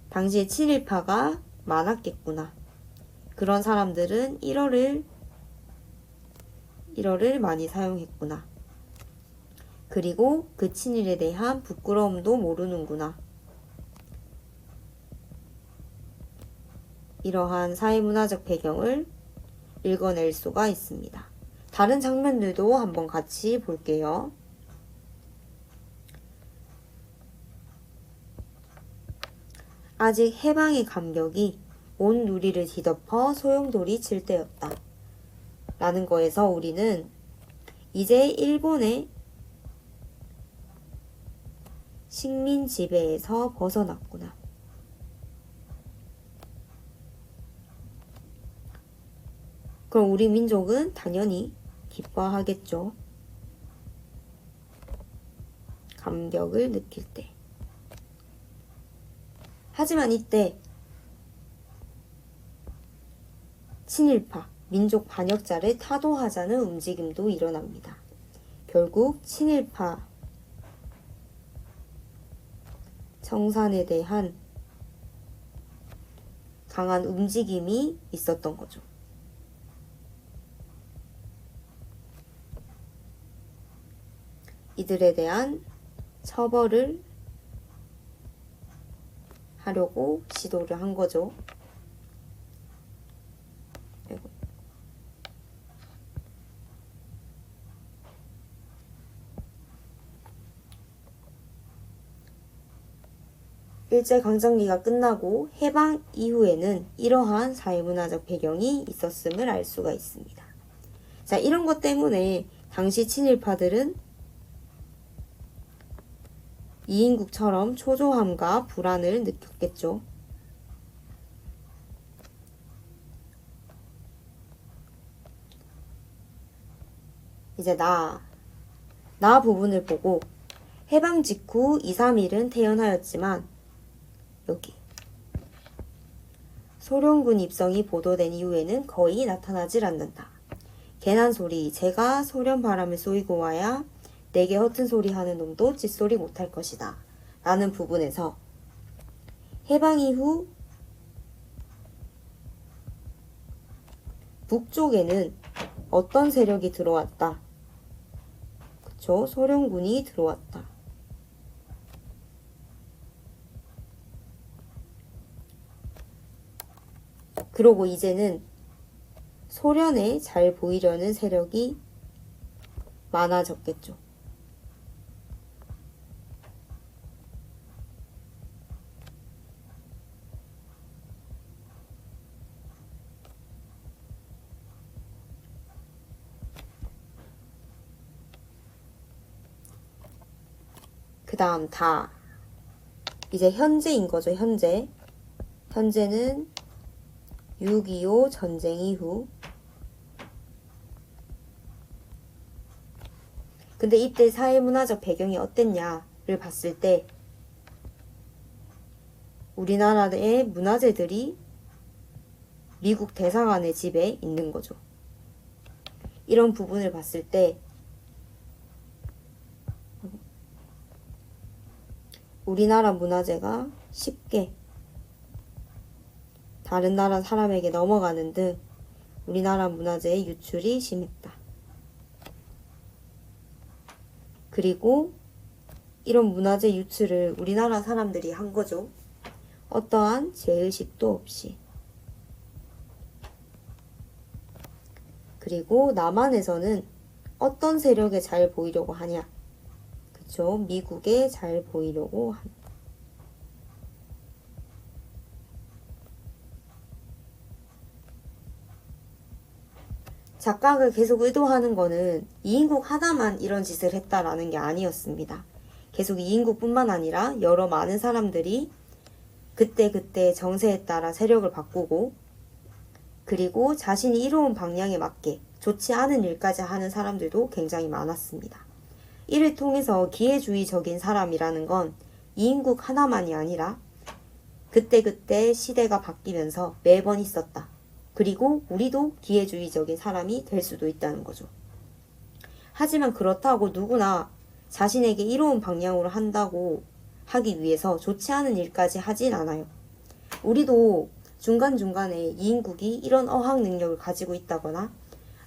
Speaker 1: 당시에 친일파가 많았겠구나. 그런 사람들은 1어를 많이 사용했구나. 그리고 그 친일에 대한 부끄러움도 모르는구나. 이러한 사회문화적 배경을 읽어낼 수가 있습니다. 다른 장면들도 한번 같이 볼게요. 아직 해방의 감격이 온 누리를 뒤덮어 소용돌이 칠 때였다. 라는 거에서 우리는 이제 일본의 식민 지배에서 벗어났구나. 그럼 우리 민족은 당연히 기뻐하겠죠. 감격을 느낄 때. 하지만 이때 친일파, 민족 반역자를 타도하자는 움직임도 일어납니다. 결국 친일파 청산에 대한 강한 움직임이 있었던 거죠. 이들에 대한 처벌을 하려고 시도를 한 거죠. 일제강점기가 끝나고 해방 이후에는 이러한 사회문화적 배경이 있었음을 알 수가 있습니다. 자, 이런 것 때문에 당시 친일파들은 이인국처럼 초조함과 불안을 느꼈겠죠. 이제 나 부분을 보고 해방 직후 2, 3일은 태어나였지만 여기 소련군 입성이 보도된 이후에는 거의 나타나질 않는다. 괜한 소리, 제가 소련 바람을 쏘이고 와야 내게 허튼 소리 하는 놈도 짓소리 못할 것이다. 라는 부분에서 해방 이후 북쪽에는 어떤 세력이 들어왔다. 그쵸? 소련군이 들어왔다. 그러고 이제는 소련에 잘 보이려는 세력이 많아졌겠죠. 그 다음 다 이제 현재인 거죠. 현재는 6.25 전쟁 이후. 근데 이때 사회문화적 배경이 어땠냐를 봤을 때 우리나라의 문화재들이 미국 대사관의 집에 있는 거죠. 이런 부분을 봤을 때 우리나라 문화재가 쉽게 다른 나라 사람에게 넘어가는 등 우리나라 문화재의 유출이 심했다. 그리고 이런 문화재 유출을 우리나라 사람들이 한 거죠. 어떠한 죄의식도 없이. 그리고 남한에서는 어떤 세력에 잘 보이려고 하냐? 그쵸? 미국에 잘 보이려고 한다. 작가가 계속 의도하는 거는 이인국 하나만 이런 짓을 했다라는 게 아니었습니다. 계속 이인국뿐만 아니라 여러 많은 사람들이 그때 정세에 따라 세력을 바꾸고 그리고 자신이 이로운 방향에 맞게 좋지 않은 일까지 하는 사람들도 굉장히 많았습니다. 이를 통해서 기회주의적인 사람이라는 건 이인국 하나만이 아니라 그때 시대가 바뀌면서 매번 있었다. 그리고 우리도 기회주의적인 사람이 될 수도 있다는 거죠. 하지만 그렇다고 누구나 자신에게 이로운 방향으로 한다고 하기 위해서 좋지 않은 일까지 하진 않아요. 우리도 중간중간에 이인국이 이런 어학 능력을 가지고 있다거나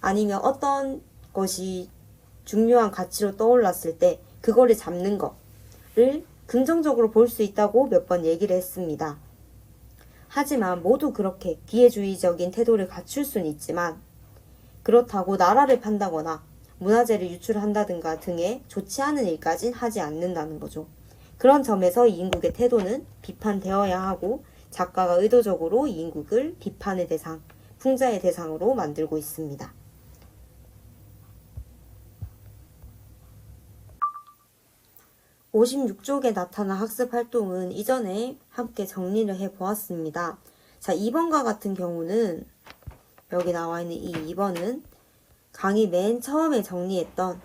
Speaker 1: 아니면 어떤 것이 중요한 가치로 떠올랐을 때 그거를 잡는 거를 긍정적으로 볼 수 있다고 몇 번 얘기를 했습니다. 하지만 모두 그렇게 기회주의적인 태도를 갖출 수는 있지만 그렇다고 나라를 판다거나 문화재를 유출한다든가 등의 좋지 않은 일까진 하지 않는다는 거죠. 그런 점에서 이인국의 태도는 비판되어야 하고 작가가 의도적으로 이인국을 비판의 대상, 풍자의 대상으로 만들고 있습니다. 56쪽에 나타난 학습활동은 이전에 함께 정리를 해보았습니다. 자, 2번과 같은 경우는 여기 나와 있는 이 2번은 강의 맨 처음에 정리했던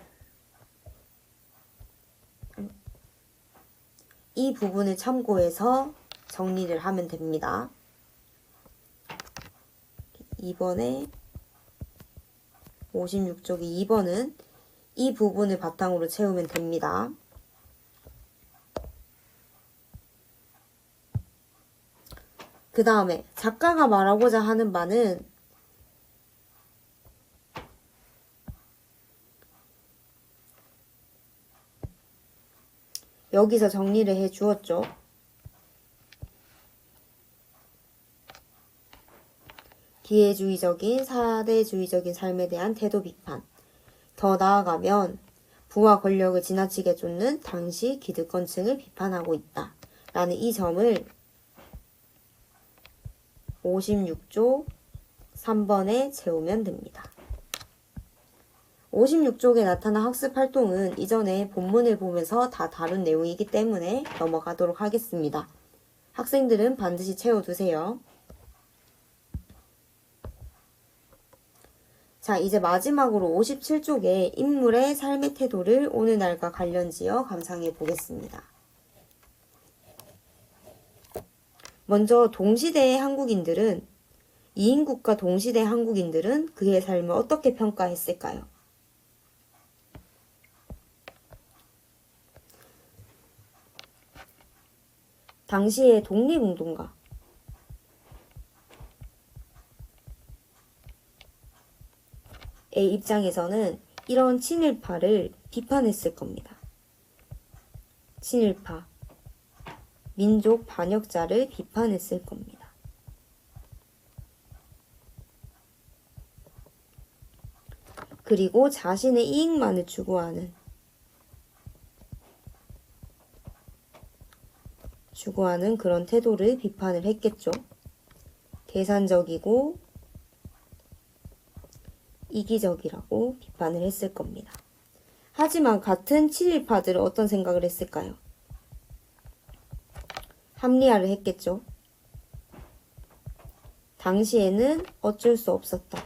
Speaker 1: 이 부분을 참고해서 정리를 하면 됩니다. 2번에 56쪽이 2번은 이 부분을 바탕으로 채우면 됩니다. 그 다음에 작가가 말하고자 하는 바는 여기서 정리를 해 주었죠. 기회주의적인 사대주의적인 삶에 대한 태도 비판. 더 나아가면 부와 권력을 지나치게 쫓는 당시 기득권층을 비판하고 있다. 라는 이 점을 56쪽 3번에 채우면 됩니다. 56쪽에 나타난 학습활동은 이전에 본문을 보면서 다 다룬 내용이기 때문에 넘어가도록 하겠습니다. 학생들은 반드시 채워두세요. 자, 이제 마지막으로 57쪽에 인물의 삶의 태도를 오늘날과 관련지어 감상해 보겠습니다. 먼저 동시대의 한국인들은 이인국과 동시대 한국인들은 그의 삶을 어떻게 평가했을까요? 당시의 독립운동가의 입장에서는 이런 친일파를 비판했을 겁니다. 친일파, 민족 반역자를 비판했을 겁니다. 그리고 자신의 이익만을 추구하는 그런 태도를 비판을 했겠죠. 계산적이고 이기적이라고 비판을 했을 겁니다. 하지만 같은 친일파들은 어떤 생각을 했을까요? 합리화를 했겠죠. 당시에는 어쩔 수 없었다.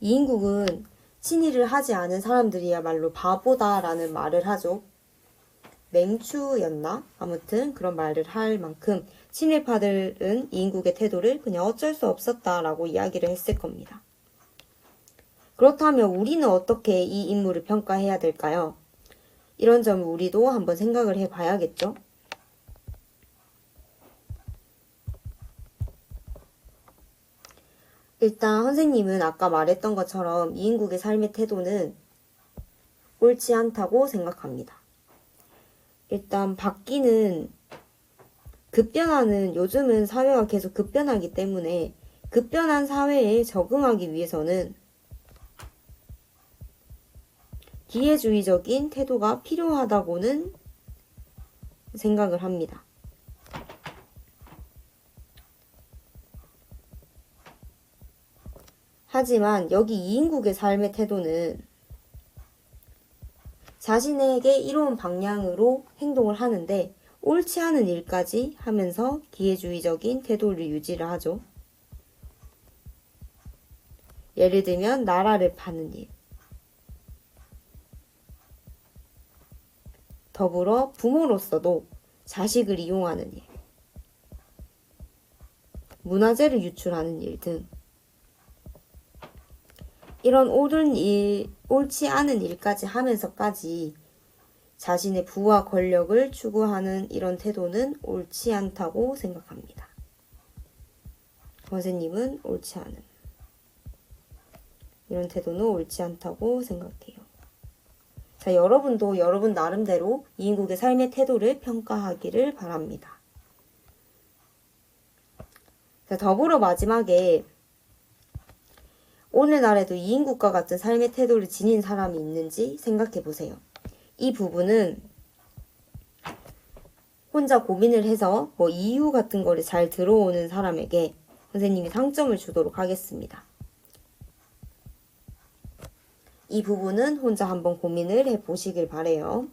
Speaker 1: 이인국은 친일을 하지 않은 사람들이야말로 바보다라는 말을 하죠. 맹추였나? 아무튼 그런 말을 할 만큼 친일파들은 이인국의 태도를 그냥 어쩔 수 없었다라고 이야기를 했을 겁니다. 그렇다면 우리는 어떻게 이 인물을 평가해야 될까요? 이런 점을 우리도 한번 생각을 해봐야겠죠? 일단 선생님은 아까 말했던 것처럼 이인국의 삶의 태도는 옳지 않다고 생각합니다. 일단 요즘은 사회가 계속 급변하기 때문에 급변한 사회에 적응하기 위해서는 기회주의적인 태도가 필요하다고는 생각을 합니다. 하지만 여기 이인국의 삶의 태도는 자신에게 이로운 방향으로 행동을 하는데 옳지 않은 일까지 하면서 기회주의적인 태도를 유지를 하죠. 예를 들면 나라를 파는 일, 더불어 부모로서도 자식을 이용하는 일, 문화재를 유출하는 일 등 이런 옳지 않은 일까지 하면서까지 자신의 부와 권력을 추구하는 이런 태도는 옳지 않다고 생각합니다. 선생님은 옳지 않은 이런 태도는 옳지 않다고 생각해요. 자, 여러분도 여러분 나름대로 이인국의 삶의 태도를 평가하기를 바랍니다. 자, 더불어 마지막에 오늘날에도 이인국과 같은 삶의 태도를 지닌 사람이 있는지 생각해 보세요. 이 부분은 혼자 고민을 해서 이유 같은 거를 잘 들어오는 사람에게 선생님이 상점을 주도록 하겠습니다. 이 부분은 혼자 한번 고민을 해보시길 바래요.